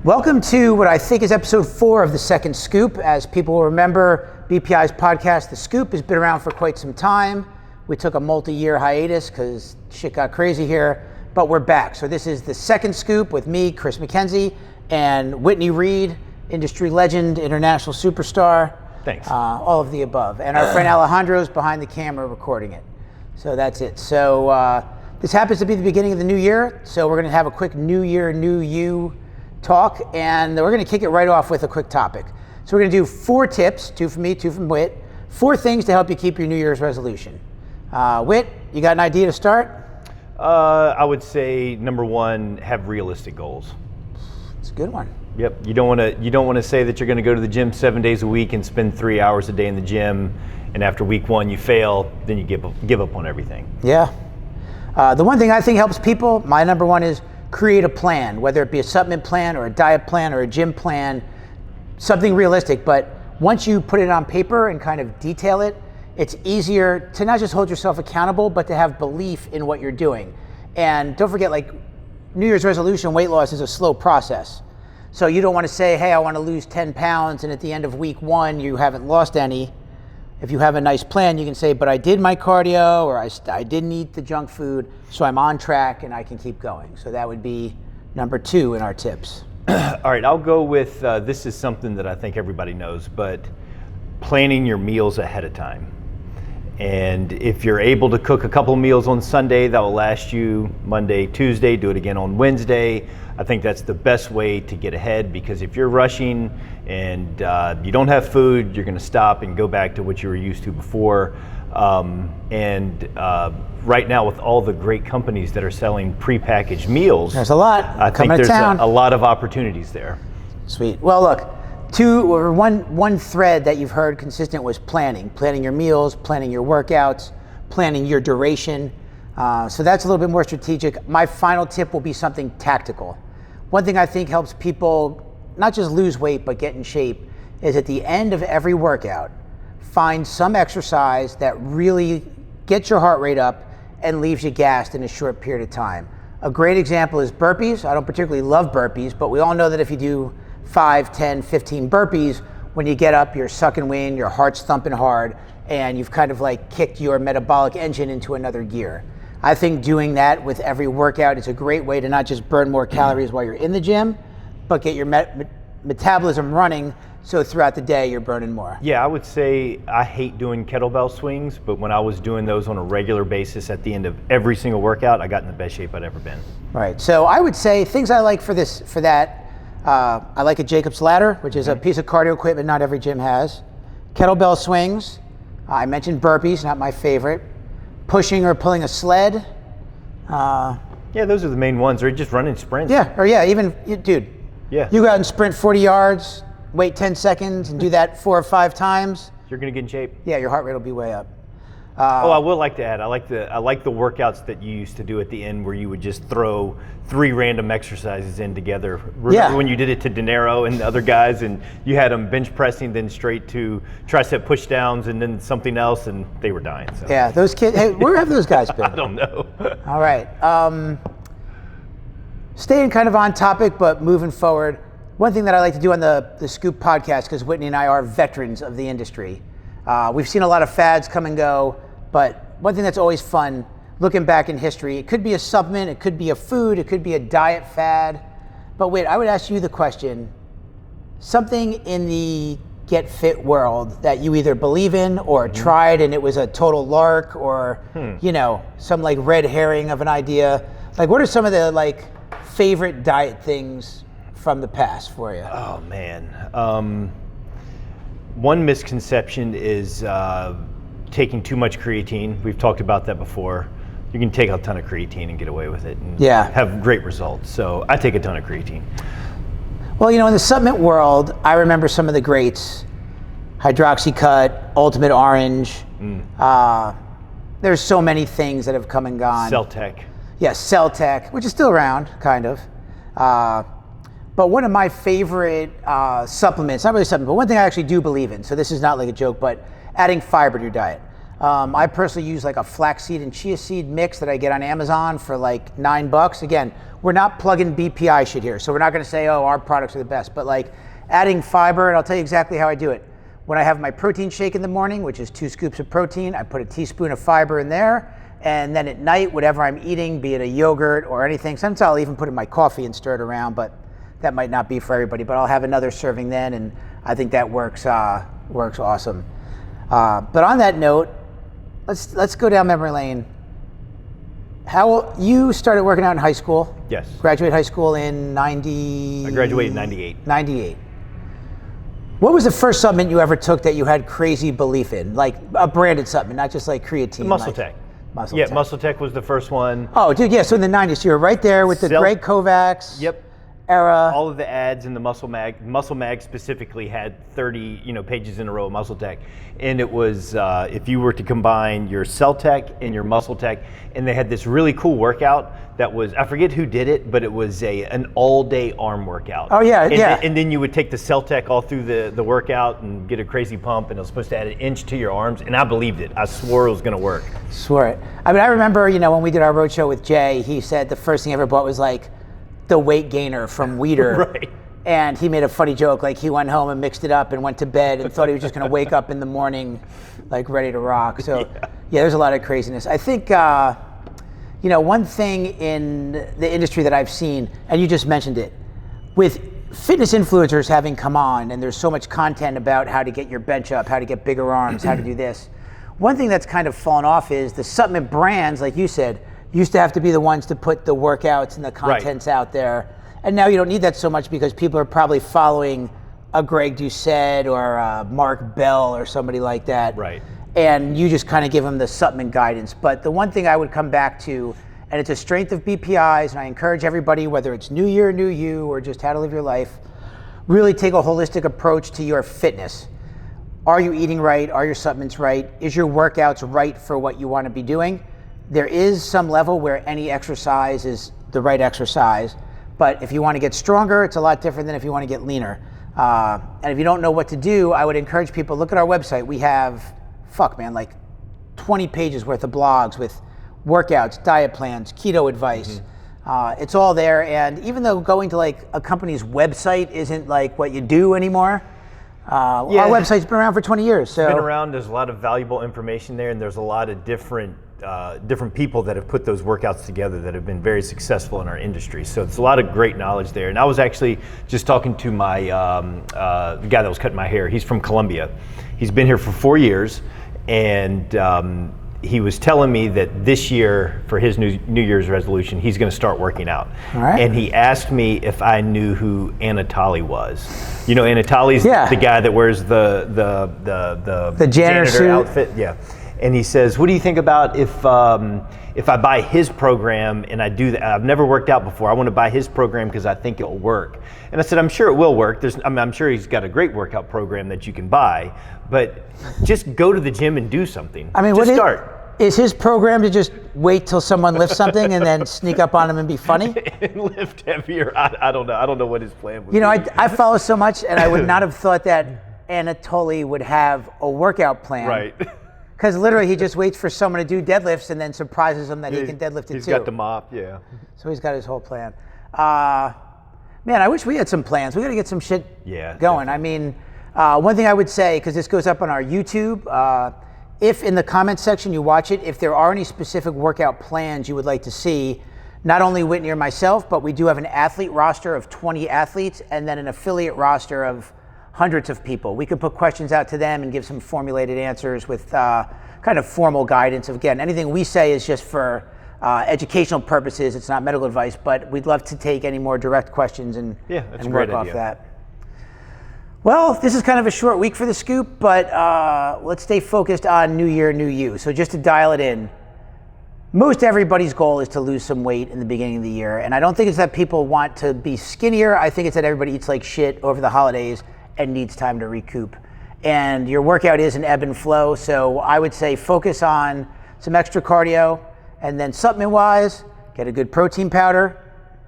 Welcome to what I think is episode 4 of The Second Scoop. As people will remember, BPI's podcast, The Scoop, has been around for quite some time. We took a multi-year hiatus because shit got crazy here, but we're back. So this is The Second Scoop with me, Chris McKenzie, and Whitney Reed, industry legend, international superstar. Thanks. All of the above. And our friend Alejandro's behind the camera recording it. So that's it. So this happens to be the beginning of the new year, so we're going to have a quick New Year, New You talk, and we're going to kick it right off with a quick topic. So we're going to do 4 tips, 2 from me, 2 from Whit, 4 things to help you keep your New Year's resolution. Whit, you got an idea to start? I would say number 1, have realistic goals. It's a good one. Yep. You don't want to say that you're going to go to the gym 7 days a week and spend 3 hours a day in the gym, and after week 1 you fail, then you give up on everything. Yeah. The one thing I think helps people, my number 1 is create a plan, whether it be a supplement plan or a diet plan or a gym plan, something realistic. But once you put it on paper and kind of detail it, it's easier to not just hold yourself accountable, but to have belief in what you're doing. And don't forget, like, New Year's resolution weight loss is a slow process. So you don't want to say, hey, I want to lose 10 pounds, and at the end of week 1, you haven't lost any. If you have a nice plan, you can say, but I did my cardio, or I didn't eat the junk food, so I'm on track and I can keep going. So that would be number 2 in our tips. All right, I'll go with, this is something that I think everybody knows, but planning your meals ahead of time. And if you're able to cook a couple of meals on Sunday, that will last you Monday, Tuesday, do it again on Wednesday. I think that's the best way to get ahead, because if you're rushing and you don't have food, you're going to stop and go back to what you were used to before. Right now, with all the great companies that are selling prepackaged meals, there's a lot. I think there's a lot of opportunities there. Sweet. Well, look, one thread that you've heard consistent was planning your meals, planning your workouts, planning your duration. So that's a little bit more strategic. My final tip will be something tactical. One thing I think helps people not just lose weight, but get in shape, is at the end of every workout, find some exercise that really gets your heart rate up and leaves you gassed in a short period of time. A great example is burpees. I don't particularly love burpees, but we all know that if you do 5, 10, 15 burpees, when you get up, you're sucking wind, your heart's thumping hard, and you've kind of like kicked your metabolic engine into another gear. I think doing that with every workout is a great way to not just burn more calories while you're in the gym, but get your metabolism running, so throughout the day you're burning more. Yeah, I would say I hate doing kettlebell swings, but when I was doing those on a regular basis at the end of every single workout, I got in the best shape I'd ever been. Right, so I would say things I like for that, I like a Jacob's ladder, which is a piece of cardio equipment not every gym has. Kettlebell swings, I mentioned burpees, not my favorite. Pushing or pulling a sled. Yeah, those are the main ones, or just running sprints. Yeah, or dude. Yeah. You go out and sprint 40 yards, wait 10 seconds, and do that 4 or 5 times. You're gonna get in shape. Yeah, your heart rate will be way up. I would like to add, I like the workouts that you used to do at the end, where you would just throw 3 random exercises in together. Remember when you did it to De Niro and the other guys, and you had them bench pressing, then straight to tricep push downs, and then something else, and they were dying. So. Yeah, those kids. Hey, where have those guys been? I don't know. All right. Staying kind of on topic, but moving forward. One thing that I like to do on the Scoop podcast, because Whitney and I are veterans of the industry. We've seen a lot of fads come and go. But one thing that's always fun, looking back in history, it could be a supplement, it could be a food, it could be a diet fad. But wait, I would ask you the question, something in the get fit world that you either believe in or tried and it was a total lark, or some like red herring of an idea. Like, what are some of the like favorite diet things from the past for you? Oh man. One misconception is taking too much creatine. We've talked about that before. You can take a ton of creatine and get away with it and have great results. So I take a ton of creatine. Well, in the supplement world, I remember some of the greats. Hydroxycut, Ultimate Orange. There's so many things that have come and gone. Celtec. Yeah, Celtec, which is still around, kind of. But one of my favorite supplements, not really supplement, but one thing I actually do believe in, so this is not like a joke, but adding fiber to your diet. I personally use like a flaxseed and chia seed mix that I get on Amazon for like $9. Again, we're not plugging BPI shit here, so we're not going to say, oh, our products are the best, but like adding fiber, and I'll tell you exactly how I do it. When I have my protein shake in the morning, which is 2 scoops of protein, I put a teaspoon of fiber in there, and then at night, whatever I'm eating, be it a yogurt or anything, sometimes I'll even put in my coffee and stir it around, but that might not be for everybody, but I'll have another serving then, and I think that works awesome. But on that note, let's go down memory lane. How you started working out in high school? Yes. Graduated high school in 90. I graduated in 98. 98. What was the first supplement you ever took that you had crazy belief in? Like a branded supplement, not just like creatine. Muscle Tech. Muscle Muscle Tech was the first one. Oh, dude, yeah. So in the 90s, you were right there with the Greg Kovacs. Yep. Era. All of the ads in the Muscle Mag. Muscle Mag specifically had 30, pages in a row of Muscle Tech, and it was if you were to combine your Cell Tech and your Muscle Tech, and they had this really cool workout that was, I forget who did it, but it was an all-day arm workout. Oh yeah, And then you would take the Cell Tech all through the workout and get a crazy pump, and it was supposed to add 1 inch to your arms, and I believed it. I swore it was going to work. Swore it. I mean, I remember, when we did our roadshow with Jay, he said the first thing he ever bought was like the weight gainer from Weider. Right. And he made a funny joke, like he went home and mixed it up and went to bed and thought he was just going to wake up in the morning like ready to rock. So yeah, there's a lot of craziness. I think, one thing in the industry that I've seen, and you just mentioned it, with fitness influencers having come on, and there's so much content about how to get your bench up, how to get bigger arms, how to do this. One thing that's kind of fallen off is the supplement brands, like you said, used to have to be the ones to put the workouts and the contents out there. And now you don't need that so much because people are probably following a Greg Doucette or a Mark Bell or somebody like that. Right. And you just kind of give them the supplement guidance. But the one thing I would come back to, and it's a strength of BPIs, and I encourage everybody, whether it's new year, new you, or just how to live your life, really take a holistic approach to your fitness. Are you eating right? Are your supplements right? Is your workouts right for what you want to be doing? There is some level where any exercise is the right exercise, but if you want to get stronger, it's a lot different than if you want to get leaner. And if you don't know what to do, I would encourage people, look at our website. We have, like 20 pages worth of blogs with workouts, diet plans, keto advice. It's all there, and even though going to like a company's website isn't like what you do anymore, our website's been around for 20 years. So it's been around, there's a lot of valuable information there, and there's a lot of different people that have put those workouts together that have been very successful in our industry. So it's a lot of great knowledge there. And I was actually just talking to my the guy that was cutting my hair. He's from Colombia. He's been here for 4 years, and he was telling me that this year, for his New Year's resolution, he's going to start working out. All right. And he asked me if I knew who Anatoly was. Anatoly's the guy that wears the janitor suit outfit. Yeah. And he says, what do you think about if I buy his program and I do that? I've never worked out before. I want to buy his program because I think it'll work. And I said, I'm sure it will work. I'm sure he's got a great workout program that you can buy, but just go to the gym and do something. I mean, just start. Is his program to just wait till someone lifts something and then sneak up on him and be funny? And lift heavier. I don't know. I don't know what his plan would be. I follow so much, and I would not have thought that Anatoly would have a workout plan. Right. Because literally he just waits for someone to do deadlifts and then surprises them that he can deadlift it too. He's got the mop, yeah. So he's got his whole plan. Man, I wish we had some plans. We got to get some shit going. Definitely. I mean, one thing I would say, because this goes up on our YouTube, if in the comments section you watch it, if there are any specific workout plans you would like to see, not only Whitney or myself, but we do have an athlete roster of 20 athletes and then an affiliate roster of hundreds of people. We could put questions out to them and give some formulated answers with kind of formal guidance. Again, anything we say is just for educational purposes. It's not medical advice, but we'd love to take any more direct questions and work off that. Well, this is kind of a short week for the Scoop, but let's stay focused on New Year, New You. So just to dial it in, most everybody's goal is to lose some weight in the beginning of the year. And I don't think it's that people want to be skinnier. I think it's that everybody eats like shit over the holidays and needs time to recoup. And your workout is an ebb and flow. So I would say focus on some extra cardio, and then supplement-wise, get a good protein powder.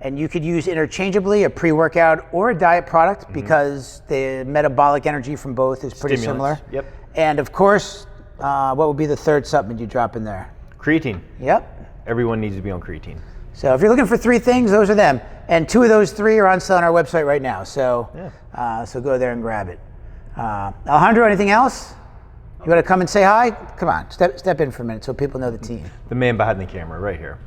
And you could use interchangeably a pre-workout or a diet product because the metabolic energy from both is pretty similar. Yep. And of course, what would be the third supplement you drop in there? Creatine. Yep. Everyone needs to be on creatine. So if you're looking for 3 things, those are them. And 2 of those 3 are on sale on our website right now. So, so go there and grab it. Alejandro, anything else? You want to come and say hi? Come on, step in for a minute so people know the team. The man behind the camera, right here.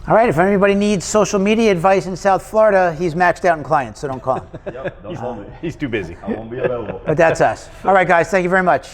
All right, if anybody needs social media advice in South Florida, he's maxed out in clients, so don't call him. Yep, don't call me. He's too busy. I won't be available. But that's us. All right, guys, thank you very much.